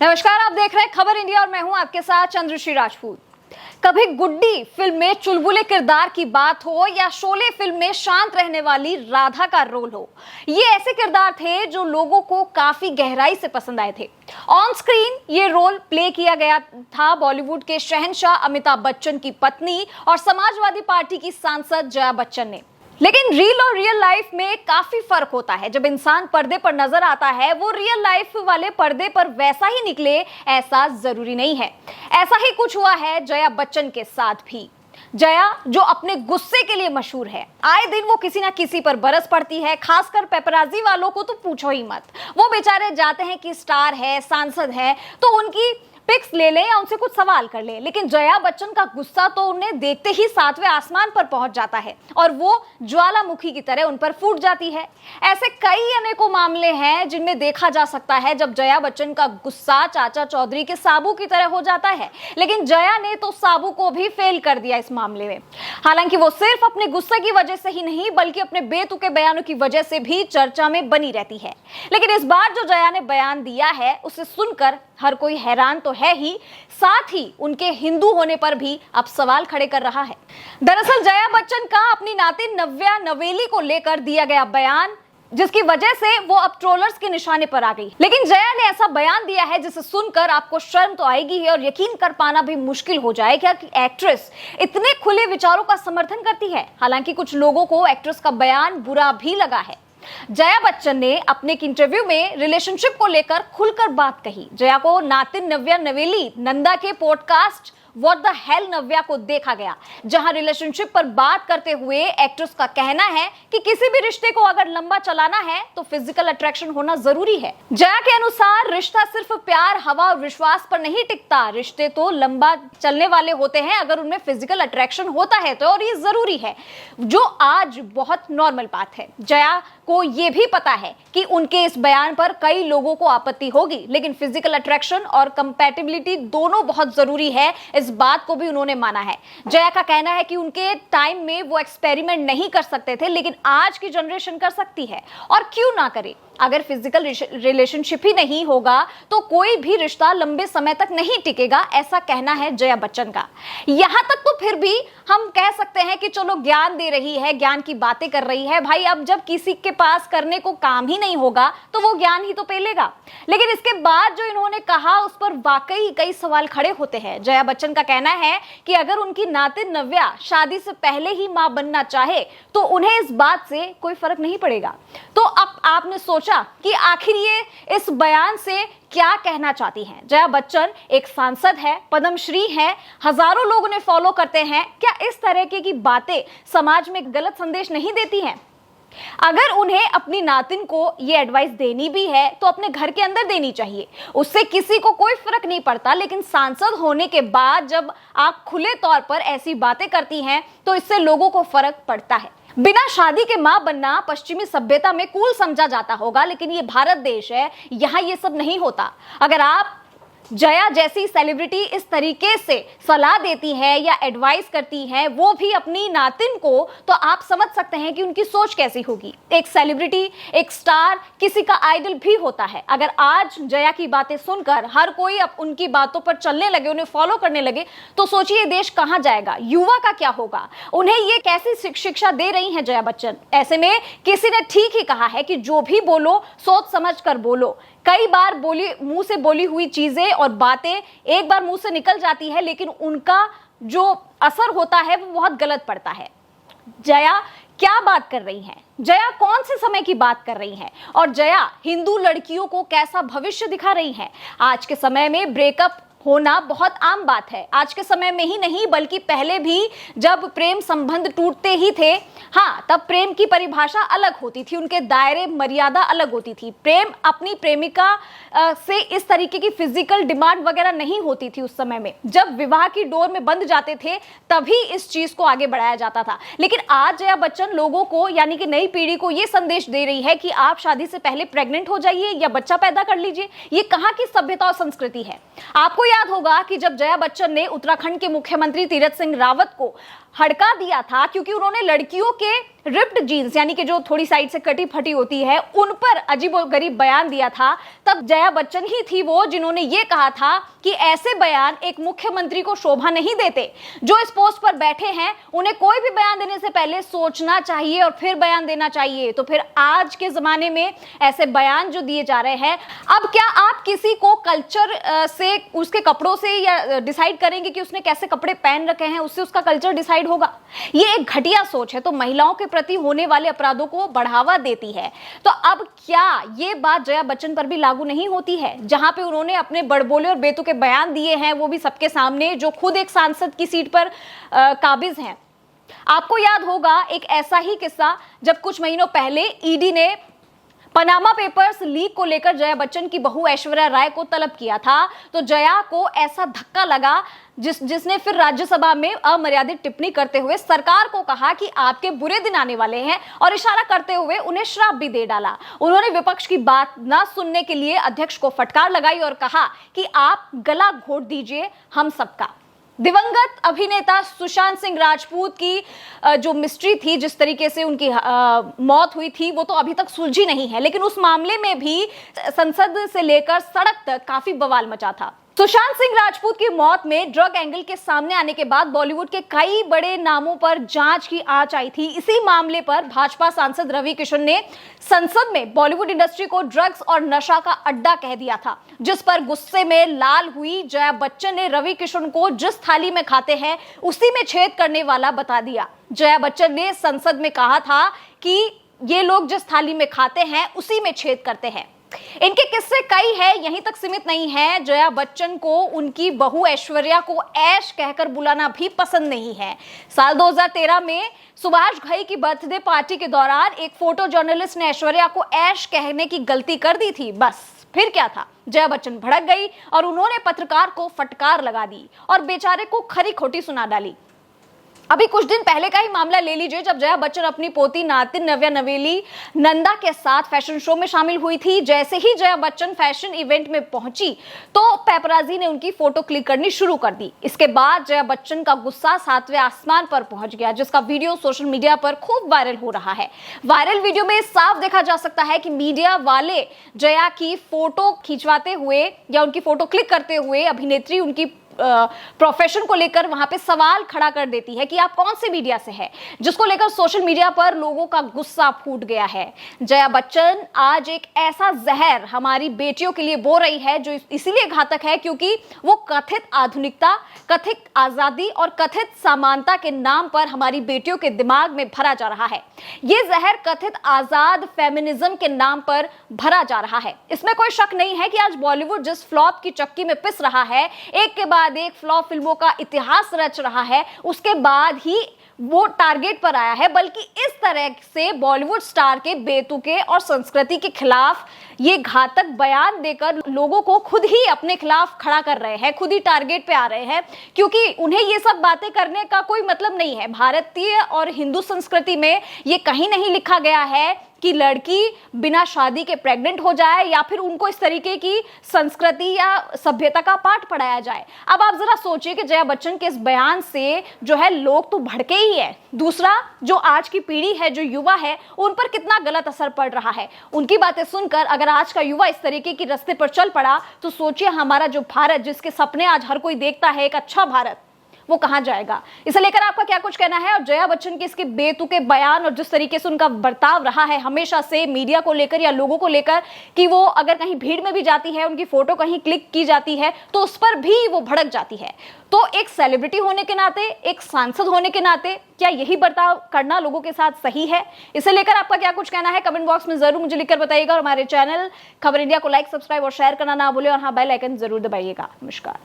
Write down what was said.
नमस्कार, आप देख रहे हैं खबर इंडिया और मैं हूं आपके साथ चंद्रश्री राजपूत। कभी गुड्डी फिल्म में चुलबुले किरदार की बात हो या शोले फिल्म में शांत रहने वाली राधा का रोल हो, ये ऐसे किरदार थे जो लोगों को काफी गहराई से पसंद आए थे। ऑन स्क्रीन ये रोल प्ले किया गया था बॉलीवुड के शहंशाह अमिताभ बच्चन की पत्नी और समाजवादी पार्टी की सांसद जया बच्चन ने। लेकिन रील और रियल लाइफ में काफी फर्क होता है। जब इंसान पर्दे पर नजर आता है वो रियल लाइफ वाले पर्दे पर वैसा ही निकले, ऐसा जरूरी नहीं है। ऐसा ही कुछ हुआ है जया बच्चन के साथ भी। जया जो अपने गुस्से के लिए मशहूर है, आए दिन वो किसी ना किसी पर बरस पड़ती है, खासकर पेपराजी वालों को तो पूछो ही मत। वो बेचारे जाते हैं कि स्टार है, सांसद है, तो उनकी पिक्स ले ले या उनसे कुछ सवाल कर ले, लेकिन जया बच्चन का गुस्सा तो उन्हें देखते ही सातवें आसमान पर पहुंच जाता है और वो ज्वालामुखी की तरह उन पर फूट जाती है। ऐसे कई अनेकों मामले हैं जिनमें देखा जा सकता है जब जया बच्चन का गुस्सा चाचा चौधरी के साबू की तरह हो जाता है, लेकिन जया ने तो साबू को भी फेल कर दिया इस मामले में। हालांकि वो सिर्फ अपने गुस्से की वजह से ही नहीं बल्कि अपने बेतुके बयानों की वजह से भी चर्चा में बनी रहती है। लेकिन इस बार जो जया ने बयान दिया है उसे सुनकर हर कोई हैरान तो है ही, साथ ही उनके हिंदू होने पर भी अब सवाल खड़े कर रहा है। दरअसल जया बच्चन का अपनी नातिन नव्या नवेली को लेकर दिया गया बयान, जिसकी वजह से वो अब ट्रोलर्स के निशाने पर आ गई। लेकिन जया ने ऐसा बयान दिया है जिसे सुनकर आपको शर्म तो आएगी ही और यकीन कर पाना भी मुश्किल हो जाएगा कि एक्ट्रेस इतने खुले विचारों का समर्थन करती है। हालांकि कुछ लोगों को एक्ट्रेस का बयान बुरा भी लगा है। जया बच्चन ने अपने एक इंटरव्यू में रिलेशनशिप को लेकर खुलकर बात कही। जया को नातिन नव्या नवेली नंदा के पॉडकास्ट व्हाट द हेल नव्या को देखा गया, जहां रिलेशनशिप पर बात करते हुए एक्ट्रेस का कहना है कि किसी भी रिश्ते को अगर लंबा चलाना है तो फिजिकल अट्रैक्शन होना जरूरी है। जया के अनुसार रिश्ता सिर्फ प्यार, हवा और विश्वास पर नहीं टिकता। रिश्ते तो लंबा चलने वाले होते हैं अगर उनमें फिजिकल अट्रैक्शन होता है तो, और ये जरूरी है, जो आज बहुत नॉर्मल बात है। जया को ये भी पता है कि उनके इस बयान पर कई लोगों को आपत्ति होगी, लेकिन फिजिकल अट्रैक्शन और कंपैटिबिलिटी दोनों बहुत जरूरी है, इस बात को भी उन्होंने माना है। जया का कहना है कि उनके टाइम में वो एक्सपेरिमेंट नहीं कर सकते थे, लेकिन आज की जनरेशन कर सकती है, और क्यों ना करे। अगर फिजिकल रिलेशनशिप ही नहीं होगा तो कोई भी रिश्ता लंबे समय तक नहीं टिकेगा, ऐसा कहना है जया बच्चन का। यहां तक तो फिर भी हम कह सकते हैं कि चलो ज्ञान दे रही है, ज्ञान की बातें कर रही है। भाई अब जब किसी के पास करने को काम ही नहीं होगा तो वो ज्ञान ही तो पेलेगा। लेकिन इसके बाद जो इन्होंने कहा उस पर वाकई कई सवाल खड़े होते हैं। जया बच्चन का कहना है कि अगर उनकी नातिन नव्या शादी से पहले ही मां बनना चाहे तो उन्हें इस बात से कोई फर्क नहीं पड़ेगा। तो अब आपने सोचा कि आखिर ये इस बयान से क्या कहना चाहती हैं। जया बच्चन एक सांसद है, पद्मश्री हैं, हजारों लोग उन्हें फॉलो करते हैं। क्या इस तरह की बातें समाज में गलत संदेश नहीं देती हैं? अगर उन्हें अपनी नातिन को ये एडवाइस देनी भी है तो अपने घर के अंदर देनी चाहिए, उससे किसी को कोई फर्क नहीं पड़ता। लेकिन सांसद होने के बाद जब आप खुले तौर पर ऐसी बातें करती हैं तो इससे लोगों को फर्क पड़ता है। बिना शादी के मां बनना पश्चिमी सभ्यता में कूल समझा जाता होगा, लेकिन ये भारत देश है, यहां ये सब नहीं होता। अगर आप जया जैसी सेलिब्रिटी इस तरीके से सलाह देती है या एडवाइस करती है, वो भी अपनी नातिन को, तो आप समझ सकते हैं कि उनकी सोच कैसी होगी। एक सेलिब्रिटी, एक स्टार किसी का आइडल भी होता है। अगर आज जया की बातें सुनकर हर कोई अब उनकी बातों पर चलने लगे, उन्हें फॉलो करने लगे, तो सोचिए देश कहां जाएगा, युवा का क्या होगा। उन्हें ये कैसी शिक्षा दे रही हैं जया बच्चन। ऐसे में किसी ने ठीक ही कहा है कि जो भी बोलो सोच समझ कर बोलो। कई बार मुंह से बोली हुई चीजें और बातें एक बार मुंह से निकल जाती है, लेकिन उनका जो असर होता है वो बहुत गलत पड़ता है। जया क्या बात कर रही हैं? जया कौन से समय की बात कर रही हैं? और जया हिंदू लड़कियों को कैसा भविष्य दिखा रही हैं? आज के समय में ब्रेकअप होना बहुत आम बात है। आज के समय में ही नहीं बल्कि पहले भी जब प्रेम संबंध टूटते ही थे, हाँ, तब प्रेम की परिभाषा अलग होती थी, उनके दायरे मर्यादा अलग होती थी। प्रेम अपनी प्रेमिका से इस तरीके की फिजिकल डिमांड वगैरह नहीं होती थी उस समय में। जब विवाह की डोर में बंध जाते थे तभी इस चीज को आगे बढ़ाया जाता था। लेकिन आज जया बच्चन लोगों को, यानी कि नई पीढ़ी को, ये संदेश दे रही है कि आप शादी से पहले प्रेग्नेंट हो जाइए या बच्चा पैदा कर लीजिए। ये कहाँ की सभ्यता और संस्कृति है? आपको याद होगा कि जब जया बच्चन ने उत्तराखंड के मुख्यमंत्री तीरथ सिंह रावत को हड़का दिया था क्योंकि उन्होंने लड़कियों के रिप्ड जीन्स यानी कि जो थोड़ी साइड से कटी फटी होती है उन पर अजीबोगरीब बयान दिया था, तब जया बच्चन ही थी वो जिन्होंने ये कहा था कि ऐसे बयान एक मुख्यमंत्री को शोभा नहीं देते। जो इस पोस्ट पर बैठे हैं उन्हें कोई भी बयान देने से पहले सोचना चाहिए और फिर बयान देना चाहिए। तो फिर आज के जमाने में ऐसे बयान जो दिए जा रहे हैं, अब क्या आप किसी को कल्चर से, उसके कपड़ों से या डिसाइड करेंगे कि उसने कैसे कपड़े पहन रखे हैं, उससे उसका कल्चर डिसाइड होगा? ये एक घटिया सोच है, तो महिलाओं के प्रति होने वाले अपराधों को बढ़ावा देती है। तो अब क्या ये बात जया बच्चन पर भी लागू नहीं होती है, जहां पे उन्होंने अपने बड़बोले और बेतुके बयान दिए हैं, वो भी सबके सामने, जो खुद एक सांसद की सीट पर काबिज हैं। आपको याद होगा एक ऐसा ही किस्सा जब कुछ महीनों पहले ईडी ने पनामा पेपर्स लीक को लेकर जया बच्चन की बहू ऐश्वर्या राय को तलब किया था, तो जया को ऐसा धक्का लगा जिसने फिर राज्यसभा में अमर्यादित टिप्पणी करते हुए सरकार को कहा कि आपके बुरे दिन आने वाले हैं और इशारा करते हुए उन्हें श्राप भी दे डाला। उन्होंने विपक्ष की बात न सुनने के लिए अध्यक्ष को फटकार लगाई और कहा कि आप गला घोट दीजिए हम सबका। दिवंगत अभिनेता सुशांत सिंह राजपूत की जो मिस्ट्री थी, जिस तरीके से उनकी मौत हुई थी, वो तो अभी तक सुलझी नहीं है, लेकिन उस मामले में भी संसद से लेकर सड़क तक काफी बवाल मचा था। सुशांत सिंह राजपूत की मौत में ड्रग एंगल के सामने आने के बाद बॉलीवुड के कई बड़े नामों पर जांच की आंच आई थी। इसी मामले पर भाजपा सांसद रवि किशन ने संसद में बॉलीवुड इंडस्ट्री को ड्रग्स और नशा का अड्डा कह दिया था, जिस पर गुस्से में लाल हुई जया बच्चन ने रवि किशन को जिस थाली में खाते हैं उसी में छेद करने वाला बता दिया। जया बच्चन ने संसद में कहा था कि ये लोग जिस थाली में खाते हैं उसी में छेद करते हैं। इनके किस्से कई हैं, यहीं तक सीमित नहीं है। जया बच्चन को उनकी बहू ऐश्वर्या को ऐश कहकर बुलाना भी पसंद नहीं है। साल 2013 में सुभाष घई की बर्थडे पार्टी के दौरान एक फोटो जर्नलिस्ट ने ऐश्वर्या को ऐश कहने की गलती कर दी थी। बस फिर क्या था, जया बच्चन भड़क गई और उन्होंने पत्रकार को फटकार लगा दी और बेचारे को खरी खोटी सुना डाली। अभी कुछ दिन पहले का ही मामला ले लीजिए, जब जया बच्चन अपनी पोती नातिन नव्या नवेली नंदा के साथ फैशन शो में शामिल हुई थी। जैसे ही जया बच्चन फैशन इवेंट में पहुंची तो पेपराजी ने उनकी फोटो क्लिक करनी शुरू कर दी। इसके बाद जया बच्चन का गुस्सा 7वें आसमान पर पहुंच गया, जिसका वीडियो सोशल मीडिया पर खूब वायरल हो रहा है। वायरल वीडियो में साफ देखा जा सकता है कि मीडिया वाले जया की फोटो खिंचवाते हुए या उनकी फोटो क्लिक करते हुए अभिनेत्री उनकी प्रोफेशन को लेकर वहां पे सवाल खड़ा कर देती है कि आप कौन से मीडिया से है, जिसको लेकर सोशल मीडिया पर लोगों का गुस्सा फूट गया है। जया बच्चन आज एक ऐसा जहर हमारी बेटियों के लिए बो रही है जो इसीलिए घातक है क्योंकि वो कथित आधुनिकता, कथित आजादी और कथित समानता के नाम पर हमारी बेटियों के दिमाग में भरा जा रहा है। ये जहर कथित आजाद फेमिनिज्म के नाम पर भरा जा रहा है। इसमें कोई शक नहीं है कि आज बॉलीवुड जिस फ्लॉप की चक्की में पिस रहा है, एक के बाद एक फ्लॉप फिल्मों का इतिहास रच रहा है, उसके बाद ही वो टारगेट पर आया है। बल्कि इस तरह से बॉलीवुड स्टार के बेतुके और संस्कृति के खिलाफ ये घातक बयान देकर लोगों को खुद ही अपने खिलाफ खड़ा कर रहे हैं, खुद ही टारगेट पे आ रहे हैं, क्योंकि उन्हें ये सब बातें करने का कोई मतलब नहीं है। भारतीय और हिंदू संस्कृति में ये कहीं नहीं लिखा गया है कि लड़की बिना शादी के प्रेग्नेंट हो जाए या फिर उनको इस तरीके की संस्कृति या सभ्यता का पाठ पढ़ाया जाए। अब आप जरा सोचिए कि जया बच्चन के इस बयान से जो है लोग तो भड़के ही है, दूसरा जो आज की पीढ़ी है, जो युवा है, उन पर कितना गलत असर पड़ रहा है। उनकी बातें सुनकर अगर आज का युवा इस तरीके की रास्ते पर चल पड़ा तो सोचिए हमारा जो भारत, जिसके सपने आज हर कोई देखता है, एक अच्छा भारत, वो कहां जाएगा। इसे लेकर आपका क्या कुछ कहना है? और जया बच्चन के इसके बेतुके बयान और जिस तरीके से उनका बर्ताव रहा है हमेशा से मीडिया को लेकर या लोगों को लेकर कि वो अगर कहीं भीड़ में भी जाती है, उनकी फोटो कहीं क्लिक की जाती है तो उस पर भी वो भड़क जाती है। तो एक सेलिब्रिटी होने के नाते, एक सांसद होने के नाते क्या यही बर्ताव करना लोगों के साथ सही है? इसे लेकर आपका क्या कुछ कहना है कमेंट बॉक्स में जरूर मुझे लिखकर बताइएगा। और हमारे चैनल खबर इंडिया को लाइक, सब्सक्राइब और शेयर करना ना भूलें और हाँ, बेल आइकन जरूर दबाइएगा। नमस्कार।